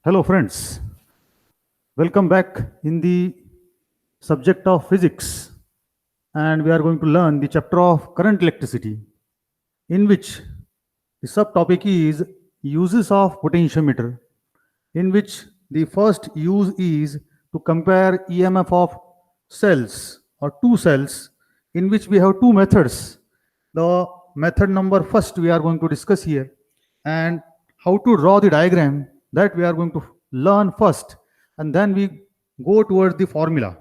Hello, friends. Welcome back in the subject of physics, and we are going to learn the chapter of current electricity, in which the subtopic is uses of potentiometer, in which the first use is to compare EMF of cells or two cells, in which we have two methods. The method number first we are going to discuss here, and how to draw the diagram that we are going to learn first, and then we go towards the formula.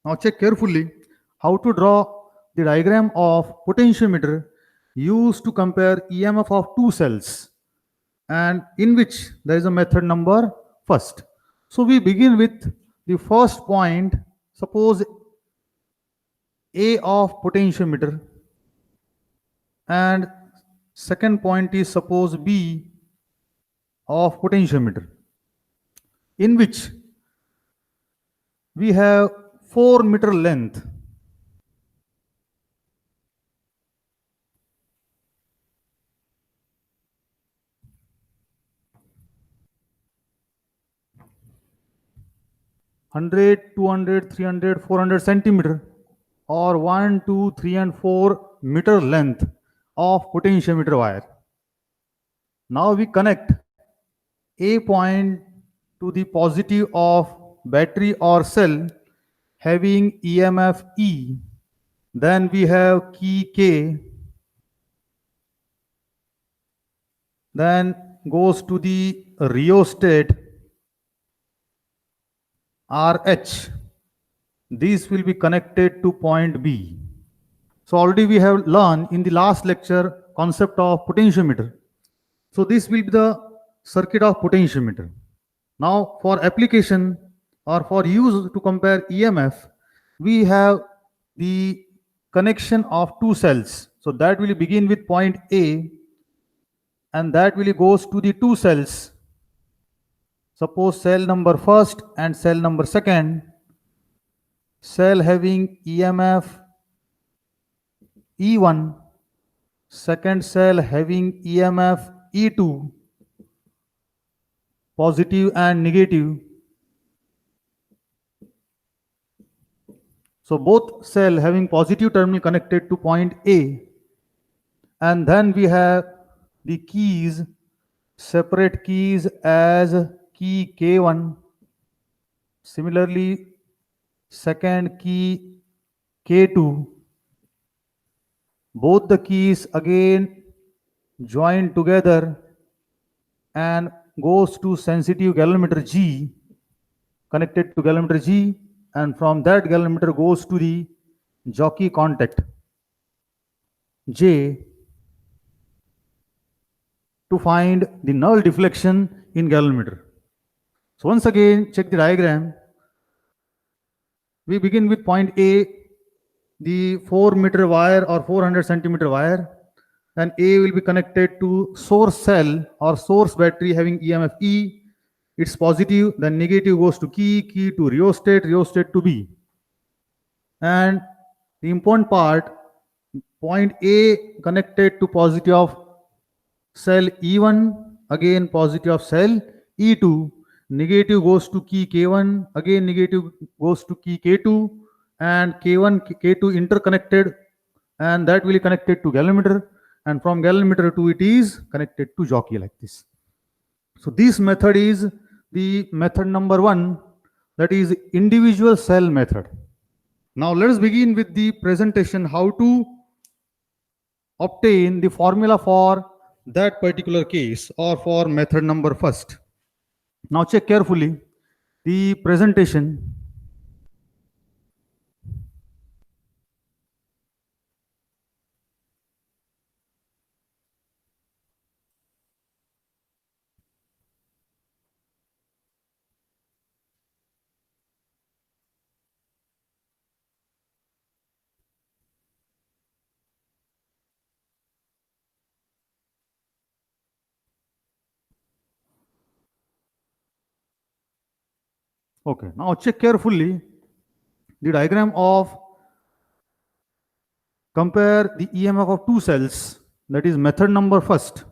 Now check carefully how to draw the diagram of potentiometer used to compare EMF of two cells, and in which there is a method number first. So we begin with the first point. Suppose A of potentiometer, and second point is suppose B of potentiometer, in which we have 4 meter length. Hundred, 200, 300, 400 centimeter, or 1, 2, 3, and 4 meter length of potentiometer wire. Now we connect A point to the positive of battery or cell having EMF E. Then we have key K, then goes to the rheostat RH. These will be connected to point B. So already we have learned in the last lecture concept of potentiometer. So this will be the circuit of potentiometer. Now for application or for use to compare EMF, we have the connection of two cells. So that will begin with point A, and that will goes to the two cells. Suppose cell number first and cell number second, cell having EMF E1, second cell having EMF E2, positive and negative. So both cell having positive terminal connected to point A, and then we have the keys, separate keys as key K1, similarly second key K2. Both the keys again join together and goes to sensitive galvanometer G, connected to galvanometer G, and from that galvanometer goes to the jockey contact J to find the null deflection in galvanometer. So once again check the diagram. We begin with point A, the 4 meter wire or 400 centimeter wire, and A will be connected to source cell or source battery having EMF E. It's positive, then negative goes to key to rheostat, rheostat to B. And the important part, point A connected to positive of cell E1, again positive of cell E2, negative goes to key K1, again negative goes to key K2, and K1, K2 interconnected, and that will be connected to galvanometer, and from galvanometer to it is connected to jockey like this. So this method is the method number one, that is individual cell method. Now let us begin with the presentation how to obtain the formula for that particular case or for method number first. Now check carefully the presentation. Okay, now check carefully the diagram of compare the EMF of two cells, that is method number first.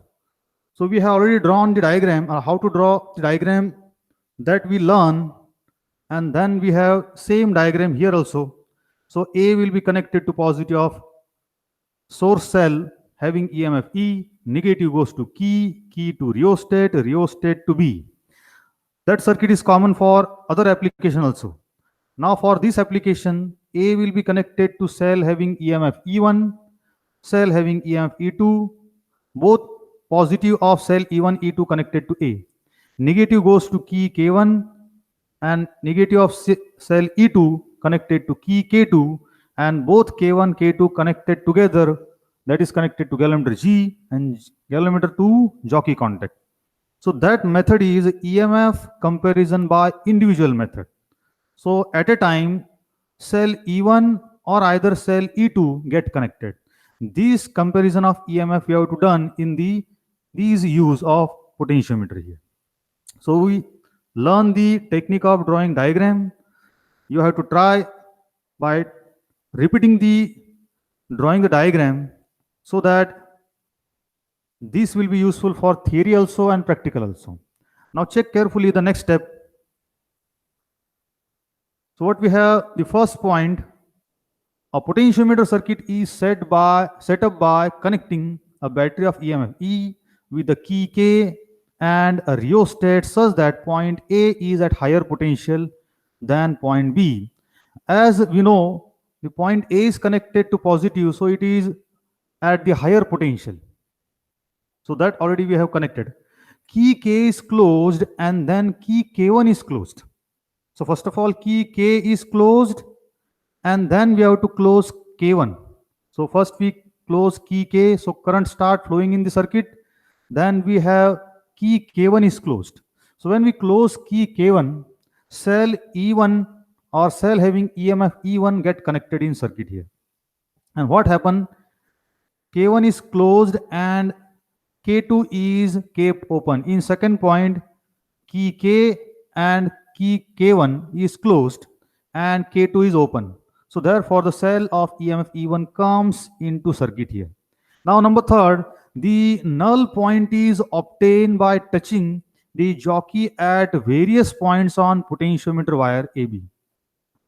So we have already drawn the diagram, or how to draw the diagram that we learn, and then we have same diagram here also. So A will be connected to positive of source cell having EMF E, negative goes to key to rheostat to B. That circuit is common for other application also. Now for this application, A will be connected to cell having EMF E1, cell having EMF E2, both positive of cell E1, E2 connected to A. Negative goes to key K1 and negative of cell E2 connected to key K2, and both K1, K2 connected together, that is connected to galvanometer G and galvanometer to jockey contact. So that method is EMF comparison by individual method. So at a time, cell E1 or either cell E2 get connected. This comparison of EMF we have to done in these use of potentiometer here. So we learn the technique of drawing diagram. You have to try by repeating drawing the diagram, so that this will be useful for theory also and practical also. Now check carefully the next step. So what we have, the first point, a potentiometer circuit is set up by connecting a battery of EMF E with the key K and a rheostat such that point A is at higher potential than point B. As we know, the point A is connected to positive, so it is at the higher potential. So that already we have connected. Key K is closed and then key K1 is closed. So first of all, key K is closed and then we have to close K1. So first we close key K, so current start flowing in the circuit. Then we have key K1 is closed. So when we close key K1, cell E1 or cell having EMF E1 get connected in circuit here. And what happened? K1 is closed and K2 is kept open. In second point, key K and key K1 is closed and K2 is open. So therefore the cell of EMF E1 comes into circuit here. Now number third, the null point is obtained by touching the jockey at various points on potentiometer wire AB.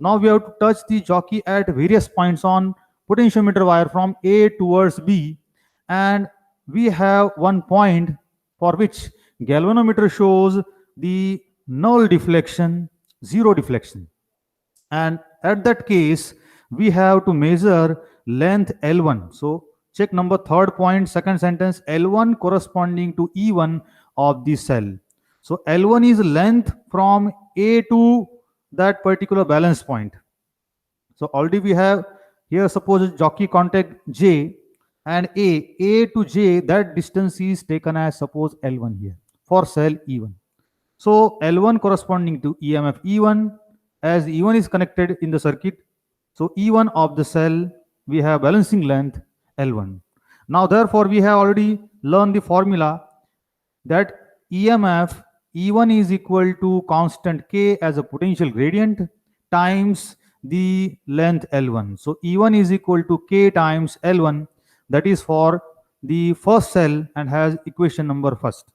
Now we have to touch the jockey at various points on potentiometer wire from A towards B, and we have one point for which galvanometer shows the null deflection, zero deflection. And at that case, we have to measure length L1. So check number third point, second sentence, L1 corresponding to E1 of the cell. So L1 is length from A to that particular balance point. So already we have here, suppose jockey contact J and A to J, that distance is taken as suppose L1 here for cell E1. So L1 corresponding to EMF E1, as E1 is connected in the circuit. So E1 of the cell, we have balancing length L1. Now therefore we have already learned the formula that EMF E1 is equal to constant K as a potential gradient times the length L1. So E1 is equal to K times L1, that is for the first cell and has equation number first.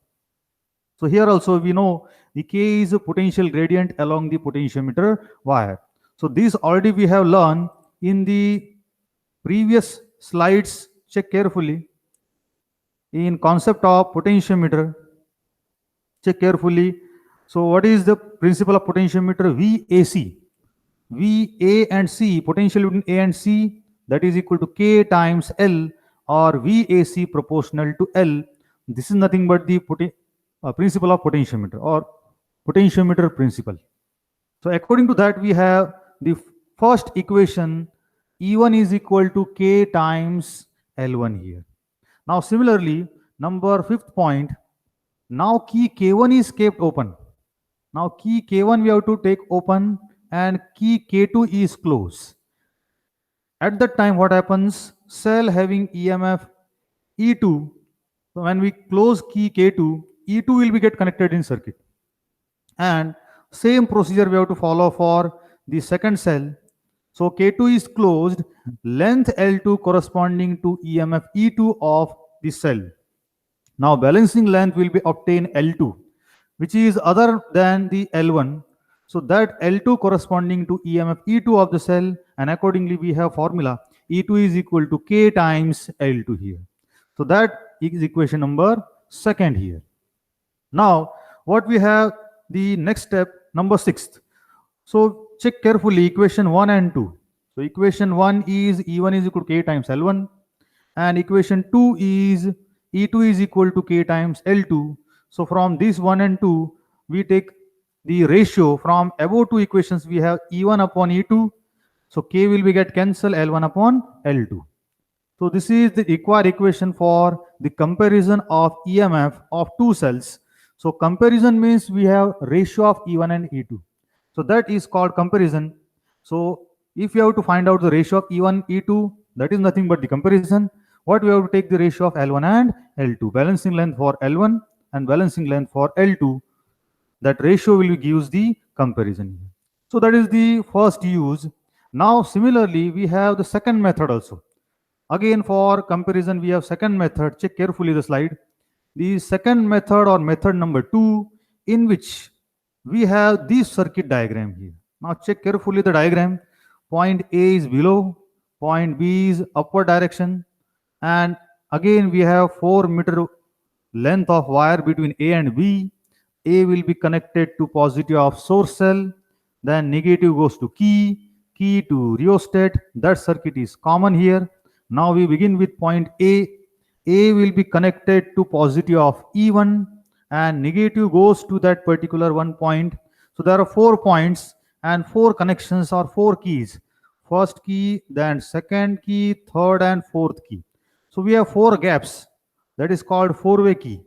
So here also we know the K is a potential gradient along the potentiometer wire. So this already we have learned in the previous slides. Check carefully. In concept of potentiometer, check carefully. So what is the principle of potentiometer? VAC. VA and C, potential between A and C, that is equal to K times L, or VAC proportional to L. This is nothing but the principle of potentiometer or potentiometer principle. So according to that, we have the first equation, E1 is equal to K times L1 here. Now similarly, number fifth point, now key K1 is kept open. Now key K1 we have to take open and key K2 is closed. At that time what happens? Cell having EMF E2, so when we close key K2, E2 will be get connected in circuit. And same procedure we have to follow for the second cell. So K2 is closed, length L2 corresponding to EMF E2 of the cell. Now balancing length will be obtained L2, which is other than the L1. So that L2 corresponding to EMF E2 of the cell, and accordingly we have formula E2 is equal to K times L2 here. So that is equation number second here. Now what we have, the next step, number 6. So check carefully equation 1 and 2. So equation 1 is E1 is equal to K times L1, and equation 2 is E2 is equal to K times L2. So from this 1 and 2, we take the ratio from above two equations. We have E1 upon E2. So K will be get cancel L1 upon L2. So this is the required equation for the comparison of EMF of two cells. So comparison means we have ratio of E1 and E2. So that is called comparison. So if you have to find out the ratio of E1, E2, that is nothing but the comparison. What we have to take the ratio of L1 and L2, balancing length for L1 and balancing length for L2. That ratio will gives the comparison. So that is the first use. Now similarly, we have the second method also. Again for comparison, we have second method. Check carefully the slide. The second method or method number 2, in which we have this circuit diagram here. Now check carefully the diagram. Point A is below, point B is upward direction, and again we have 4 meter length of wire between A and B. A will be connected to positive of source cell, then negative goes to key to rheostat. That circuit is common here. Now we begin with point A. A will be connected to positive of E1 and negative goes to that particular one point. So there are 4 points and 4 connections or 4 keys. First key, then second key, third and fourth key. So we have 4 gaps. That is called 4-way key.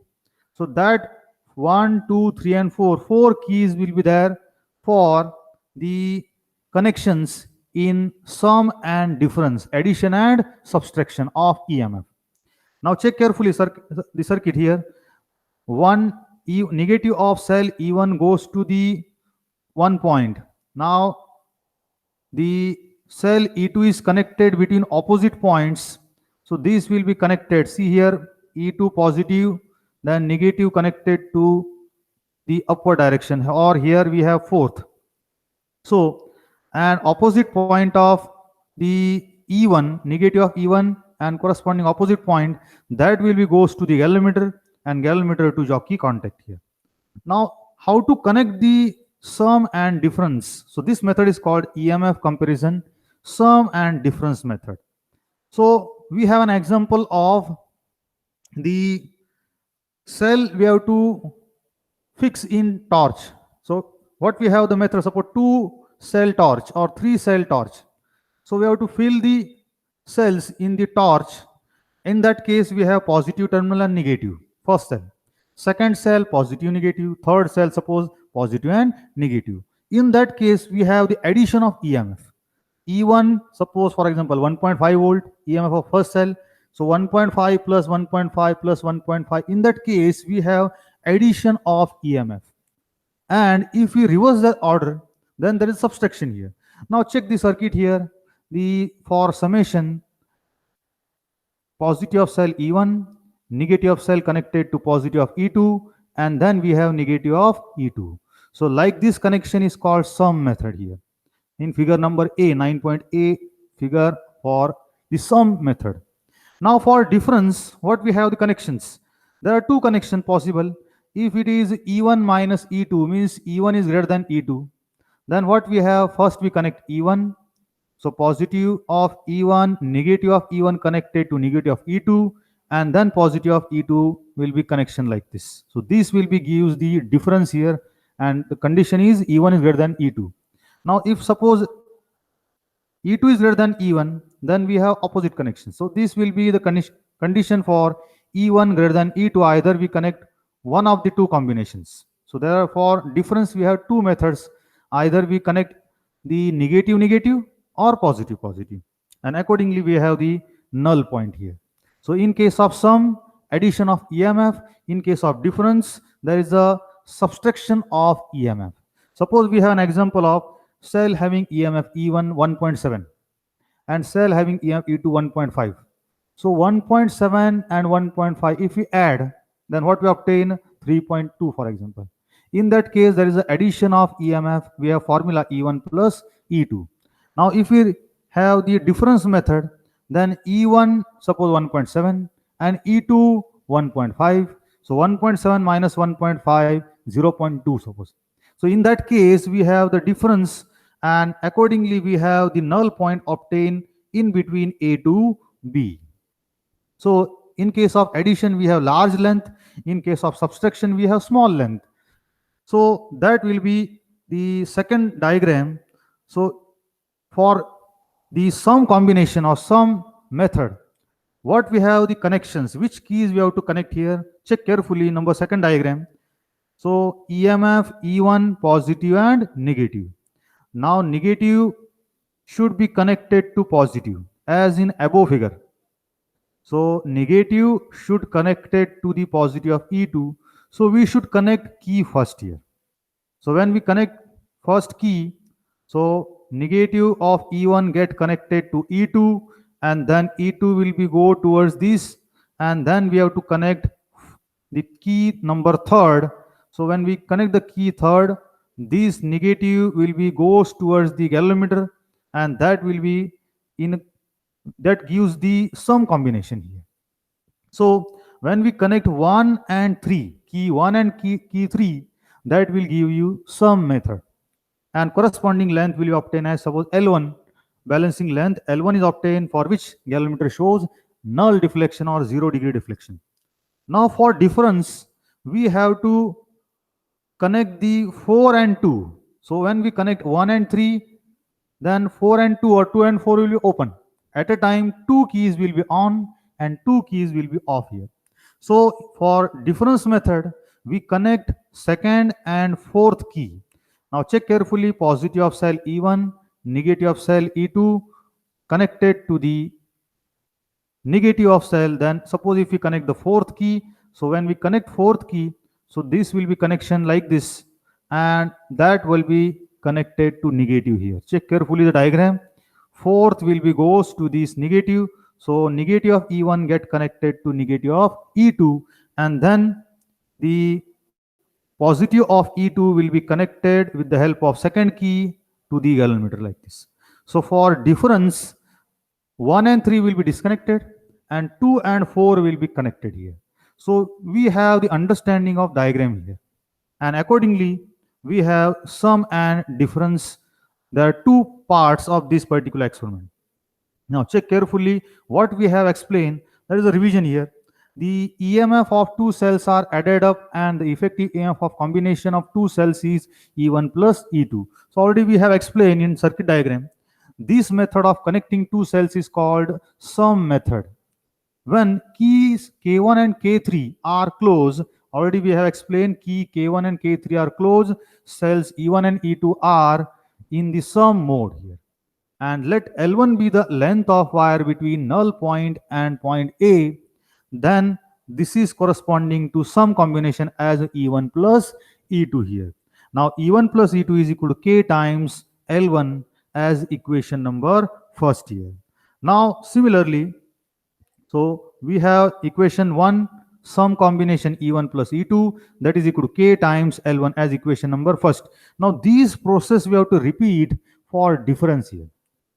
So that 1, 2, 3 and 4 keys will be there for the connections in sum and difference, addition and subtraction of EMF. Now check carefully the circuit here. Negative of cell E1 goes to the 1 point. Now the cell E2 is connected between opposite points. So these will be connected. See here, E2 positive, then negative connected to the upward direction, or here we have fourth. So an opposite point of the E1, negative of E1 and corresponding opposite point, that will be goes to the galvanometer and galvanometer to jockey contact here. Now how to connect the sum and difference? So this method is called EMF comparison sum and difference method. So we have an example of the cell we have to fix in torch. So what we have the method, suppose 2 cell torch or 3 cell torch. So we have to fill the cells in the torch. In that case we have positive terminal and negative. First cell, second cell positive negative, third cell suppose positive and negative. In that case we have the addition of EMF. E1 suppose for example 1.5 volt EMF of first cell. So 1.5 plus 1.5 plus 1.5. In that case we have addition of EMF. And if we reverse the order, then there is subtraction here. Now check the circuit here. For summation, positive of cell E1, negative of cell connected to positive of E2, and then we have negative of E2. So like this connection is called sum method here. In figure number A, 9.A figure for the sum method. Now for difference, what we have the connections? There are 2 connections possible. If it is E1 minus E2, means E1 is greater than E2. Then what we have, first we connect E1. So positive of E1, negative of E1 connected to negative of E2, and then positive of E2 will be connection like this. So this will be gives the difference here, and the condition is E1 is greater than E2. Now if suppose E2 is greater than E1, then we have opposite connection. So this will be the condition for E1 greater than E2. Either we connect one of the 2 combinations. So therefore difference we have 2 methods. Either we connect the negative negative or positive positive, and accordingly we have the null point here. So in case of sum, addition of EMF. In case of difference, there is a subtraction of EMF. Suppose we have an example of cell having EMF E1 1.7 and cell having EMF E2 1.5. So 1.7 and 1.5, if we add, then what we obtain? 3.2, for example. In that case, there is an addition of EMF. We have formula E1 plus E2. Now, if we have the difference method, then E1, suppose 1.7, and E2, 1.5. So 1.7 minus 1.5, 0.2, suppose. So in that case, we have the difference, and accordingly, we have the null point obtained in between A to B. So in case of addition, we have large length. In case of subtraction, we have small length. So that will be the second diagram. So for the sum combination or sum method, what we have the connections, which keys we have to connect here? Check carefully, number second diagram. So EMF, E1, positive and negative. Now negative should be connected to positive, as in above figure. So negative should connected to the positive of E2. So we should connect key first here. So when we connect first key, so negative of E1 get connected to E2, and then E2 will be go towards this, and then we have to connect the key number third. So when we connect the key third, this negative will be goes towards the galvanometer, and that will be in, that gives the sum combination here. So when we connect 1 and 3, key 1 and key 3, that will give you sum method. And corresponding length will be obtained as, suppose, L1, balancing length. L1 is obtained for which galvanometer shows null deflection or 0-degree deflection. Now for difference, we have to connect the 4 and 2. So when we connect 1 and 3, then 4 and 2 or 2 and 4 will be open. At a time, 2 keys will be on and 2 keys will be off here. So for difference method, we connect second and fourth key. Now check carefully, positive of cell E1, negative of cell E2 connected to the negative of cell. Then suppose if we connect the fourth key, so when we connect fourth key, so this will be connection like this, and that will be connected to negative here. Check carefully the diagram. Fourth will be goes to this negative. So negative of E1 get connected to negative of E2, and then the positive of E2 will be connected with the help of second key to the galvanometer like this. So for difference, 1 and 3 will be disconnected and 2 and 4 will be connected here. So we have the understanding of diagram here, and accordingly we have sum and difference. There are two parts of this particular experiment. Now check carefully what we have explained. There is a revision here. The EMF of two cells are added up, and the effective EMF of combination of two cells is E1 plus E2. So already we have explained in circuit diagram. This method of connecting two cells is called sum method. When keys K1 and K3 are closed, already we have explained key K1 and K3 are closed, cells E1 and E2 are in the sum mode here. And let L1 be the length of wire between null point and point A, then this is corresponding to some combination as E1 plus E2 here. Now E1 plus E2 is equal to K times L1 as equation number first here. Now similarly, so we have equation 1, some combination E1 plus E2, that is equal to K times L1 as equation number first. Now these process we have to repeat for difference here.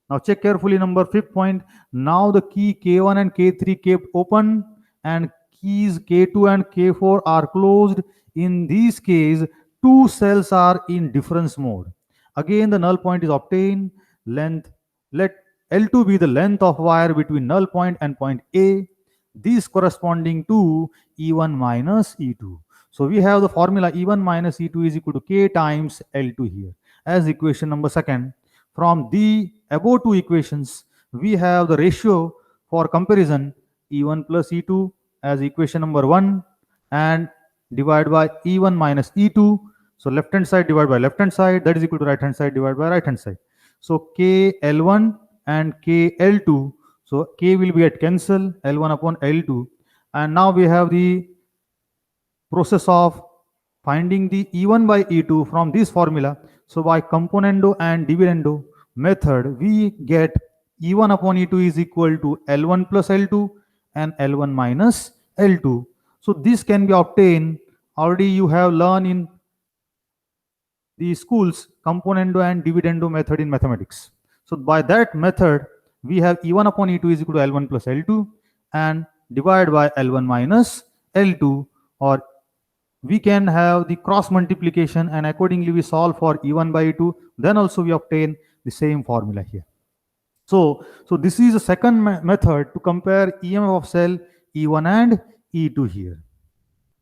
Now check carefully number 5th point. Now the key K1 and K3 kept open and keys K2 and K4 are closed. In this case, two cells are in difference mode. Again the null point is obtained. Length, let L2 be the length of wire between null point and point A. This corresponding to E1 minus E2. So we have the formula E1 minus E2 is equal to K times L2 here as equation number second. From the above two equations, we have the ratio for comparison E1 plus E2 as equation number 1 and divided by E1 minus E2. So left hand side divided by left hand side, that is equal to right hand side divided by right hand side. So KL1 and KL2. So K will be at cancel, L1 upon L2. And now we have the process of finding the E1 by E2 from this formula. So by componendo and dividendo method, we get E1 upon E2 is equal to L1 plus L2 and L1 minus L2. So this can be obtained. Already you have learned in the schools componendo and dividendo method in mathematics. So by that method, we have E1 upon E2 is equal to L1 plus L2 and divide by L1 minus L2, or we can have the cross multiplication and accordingly we solve for E1 by E2. Then also we obtain the same formula here. So this is a second method to compare EMF of cell E1 and E2 here.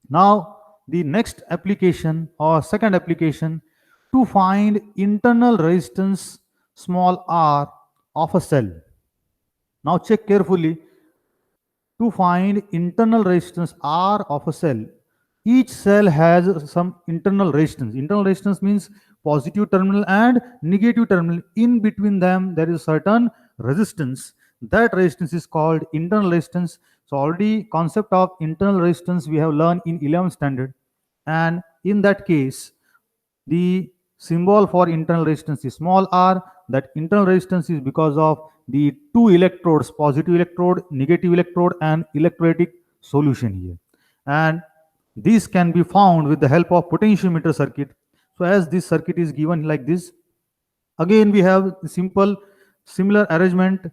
Now the next application or second application, to find internal resistance small r of a cell. Now check carefully. To find internal resistance R of a cell, each cell has some internal resistance. Internal resistance means positive terminal and negative terminal. In between them, there is certain resistance. That resistance is called internal resistance. So already concept of internal resistance we have learned in 11th standard. And in that case, the symbol for internal resistance is small r. That internal resistance is because of the two electrodes, positive electrode, negative electrode, and electrolytic solution here. And this can be found with the help of potentiometer circuit. So as this circuit is given like this, again we have simple similar arrangement.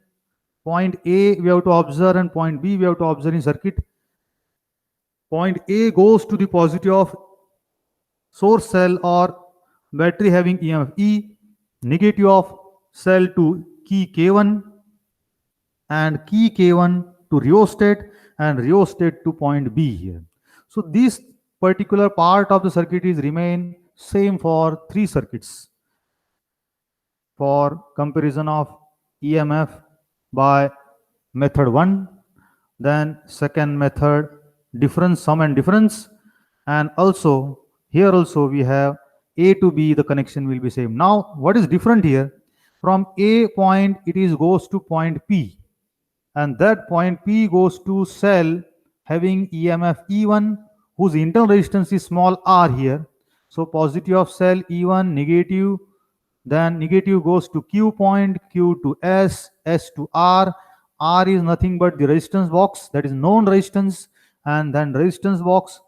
Point A we have to observe and point B we have to observe in circuit. Point A goes to the positive of source cell or battery having EMF E, negative of cell to key K1, and key K1 to rheostat, and rheostat to point B here. So this particular part of the circuit is remain same for three circuits for comparison of EMF by method 1, then second method difference, sum and difference, and also here also we have A to B, the connection will be same. Now what is different here? From A point it is goes to point P, and that point P goes to cell having EMF E1 whose internal resistance is small r here. So positive of cell E1, negative, then negative goes to Q point, Q to S, S to R. R is nothing but the resistance box, that is known resistance, and then resistance box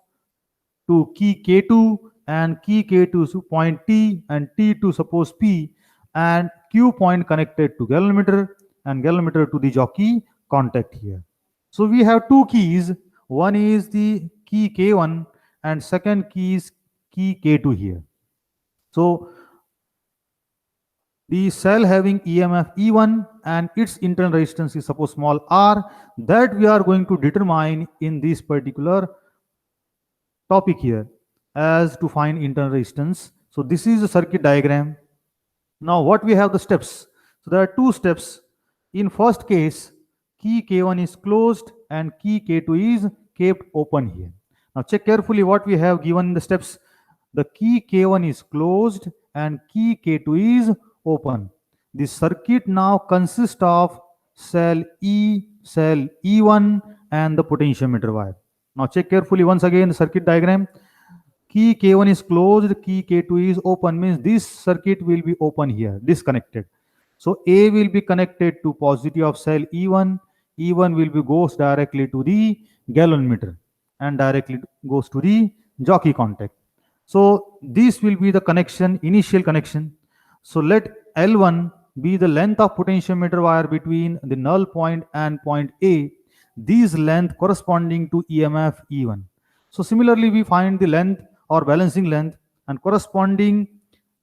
to key K2, and key K2 to point T, and T to suppose P, and Q point connected to galvanometer, and galvanometer to the jockey contact here. So we have two keys. One is the key K1 and second key is key K2 here. So the cell having EMF E1 and its internal resistance is suppose small r, that we are going to determine in this particular topic here as to find internal resistance. So this is the circuit diagram. Now what we have the steps. So there are two steps. In first case, key K1 is closed and key K2 is kept open here. Now check carefully what we have given in the steps. The key K1 is closed and key K2 is open. The circuit now consists of cell E, cell E1 and the potentiometer wire. Now check carefully once again the circuit diagram. Key K1 is closed, key K2 is open, means this circuit will be open here, disconnected. So A will be connected to positive of cell E1, E1 will be goes directly to the galvanometer and directly goes to the jockey contact. So this will be the connection, initial connection. So let L1 be the length of potentiometer wire between the null point and point A. These length corresponding to EMF E1. So similarly we find the length or balancing length, and corresponding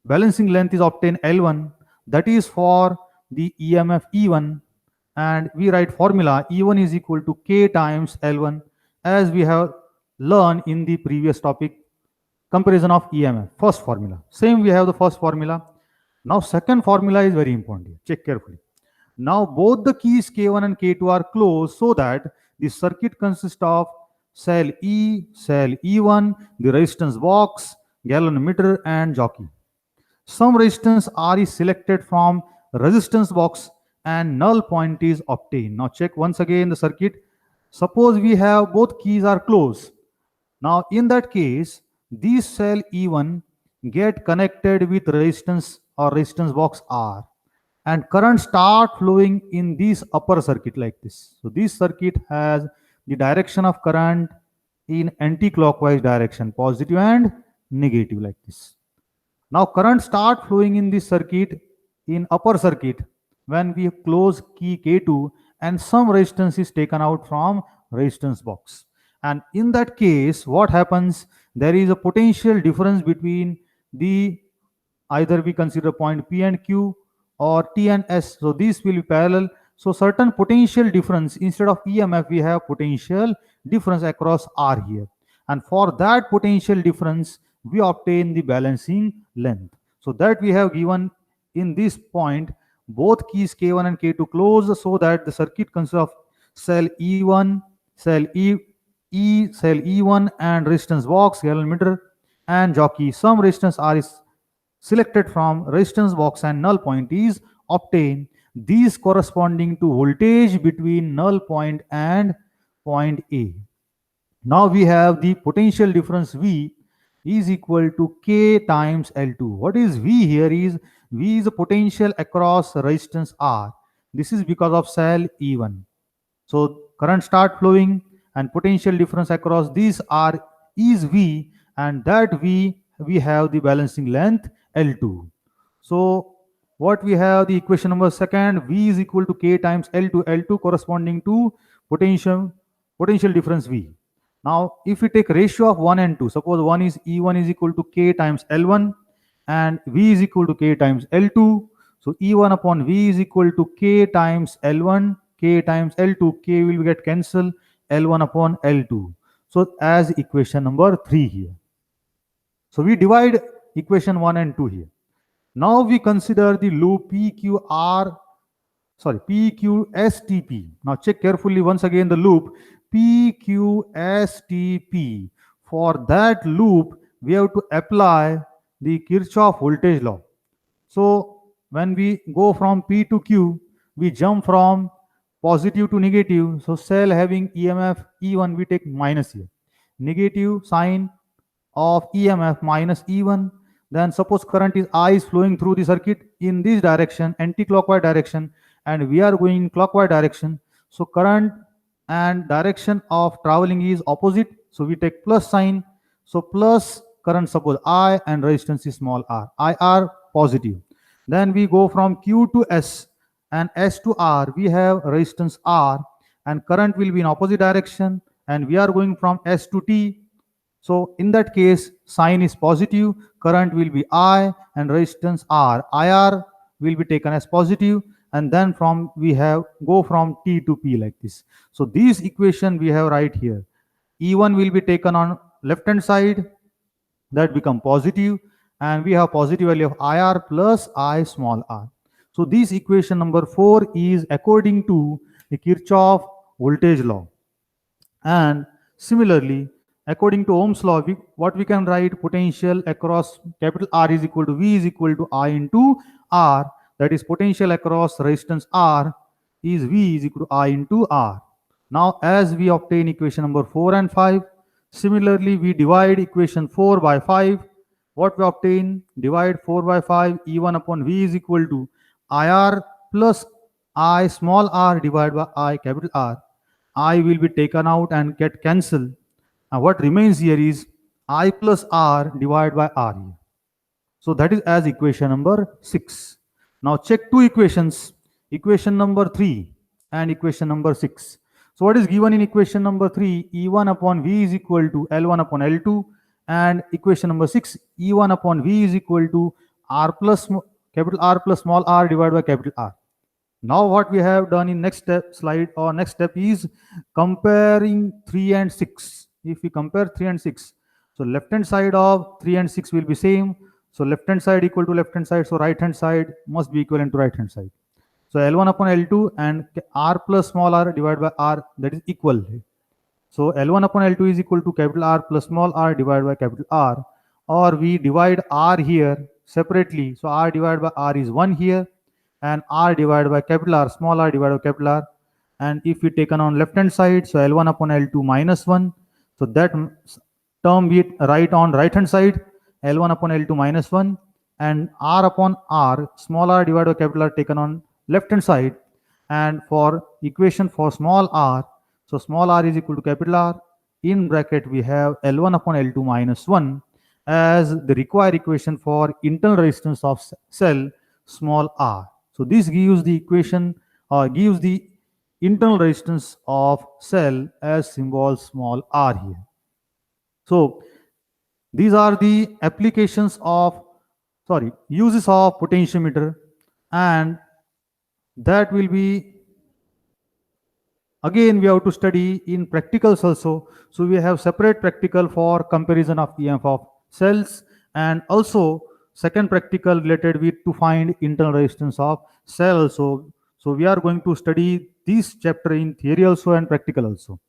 balancing length is obtained L1, that is for the EMF E1, and we write formula E1 is equal to K times L1 as we have learned in the previous topic, comparison of EMF, first formula. Same we have the first formula. Now second formula is very important here. Check carefully. Now both the keys K1 and K2 are closed, so that the circuit consists of cell E, cell E1, the resistance box, galvanometer and jockey. Some resistance R is selected from resistance box and null point is obtained. Now check once again the circuit. Suppose we have both keys are closed. Now in that case, this cell E1 get connected with resistance or resistance box R, and current start flowing in this upper circuit like this. So this circuit has the direction of current in anti-clockwise direction, positive and negative like this. Now current start flowing in this circuit, in upper circuit, when we close key K2 and some resistance is taken out from resistance box. And in that case, what happens? There is a potential difference between the, either we consider point P and Q or T and S. So these will be parallel. So certain potential difference, instead of EMF, we have potential difference across R here. And for that potential difference, we obtain the balancing length. So that we have given in this point, both keys K1 and K2 close, so that the circuit consists of cell E1, cell cell E1 and resistance box, gallon and jockey. Some resistance R is selected from resistance box and null point is obtained. These corresponding to voltage between null point and point A. Now we have the potential difference V is equal to K times L2. What is V here is, V is a potential across resistance R. This is because of cell E1. So current start flowing and potential difference across these R is V, and that V, we have the balancing length L2. So what we have, the equation number second, V is equal to K times L2, L2 corresponding to potential difference V. Now if we take ratio of 1 and 2, suppose E1 is equal to K times L1 and V is equal to K times L2. So E1 upon V is equal to K times L1, K times L2, K will get cancelled, L1 upon L2. So as equation number 3 here. So we divide equation 1 and 2 here. Now we consider the loop PQSTP. Now check carefully once again the loop PQSTP. For that loop, we have to apply the Kirchhoff voltage law. So when we go from P to Q, we jump from positive to negative. So cell having EMF E1, we take minus here. Negative sign of EMF minus E1. Then suppose current is I is flowing through the circuit in this direction, anti-clockwise direction, and we are going in clockwise direction. So current and direction of traveling is opposite. So we take plus sign. So plus current, suppose I, and resistance is small r. IR positive. Then we go from Q to S and S to R. We have resistance R and current will be in opposite direction, and we are going from S to T. So in that case, sign is positive, current will be I and resistance R. IR will be taken as positive, and then we have go from T to P like this. So this equation we have right here. E1 will be taken on left hand side, that become positive, and we have positive value of IR plus I small r. So this equation number 4 is according to the Kirchhoff voltage law. And similarly, according to Ohm's law, what we can write, potential across capital R is equal to V is equal to I into R. That is potential across resistance R is V is equal to I into R. Now as we obtain equation number 4 and 5, similarly we divide equation 4 by 5. What we obtain, divide 4 by 5, E1 upon V is equal to IR plus I small r divided by I capital R. I will be taken out and get cancelled. And what remains here is I plus R divided by R here. So that is as equation number 6. Now check two equations, equation number 3 and equation number 6. So what is given in equation number 3? E1 upon V is equal to L1 upon L2, and equation number 6, E1 upon V is equal to R plus capital R plus small r divided by capital R. Now what we have done in next slide or next step is comparing 3 and 6. If we compare 3 and 6, so left hand side of 3 and 6 will be same. So left hand side equal to left hand side, so right hand side must be equivalent to right hand side. So L1 upon L2 and R plus small r divided by R, that is equal. So L1 upon L2 is equal to capital R plus small r divided by capital R, or we divide R here separately. So R divided by R is 1 here, and R divided by capital R, small r divided by capital R. And if we taken on left hand side, so L1 upon L2 minus 1. So that term we write on right hand side, L1 upon L2 minus 1, and R upon R, small r divided by capital R taken on left hand side. And for equation for small r, so small r is equal to capital R in bracket we have L1 upon L2 minus 1 as the required equation for internal resistance of cell small r. So this gives the equation or gives the internal resistance of cell as symbol small r here. So these are the applications of, uses of potentiometer, and that will be, again we have to study in practicals also. So we have separate practical for comparison of EMF of cells, and also second practical related with to find internal resistance of cell also. So we are going to study this chapter in theory also and practical also.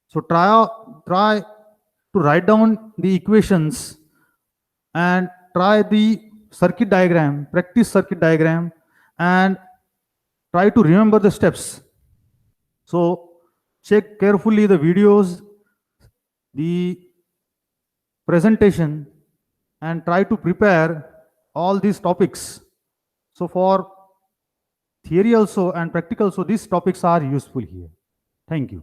So try to write down the equations and try the circuit diagram, practice circuit diagram, and try to remember the steps. So check carefully the videos, the presentation, and try to prepare all these topics. So for theory also and practical, so these topics are useful here. Thank you.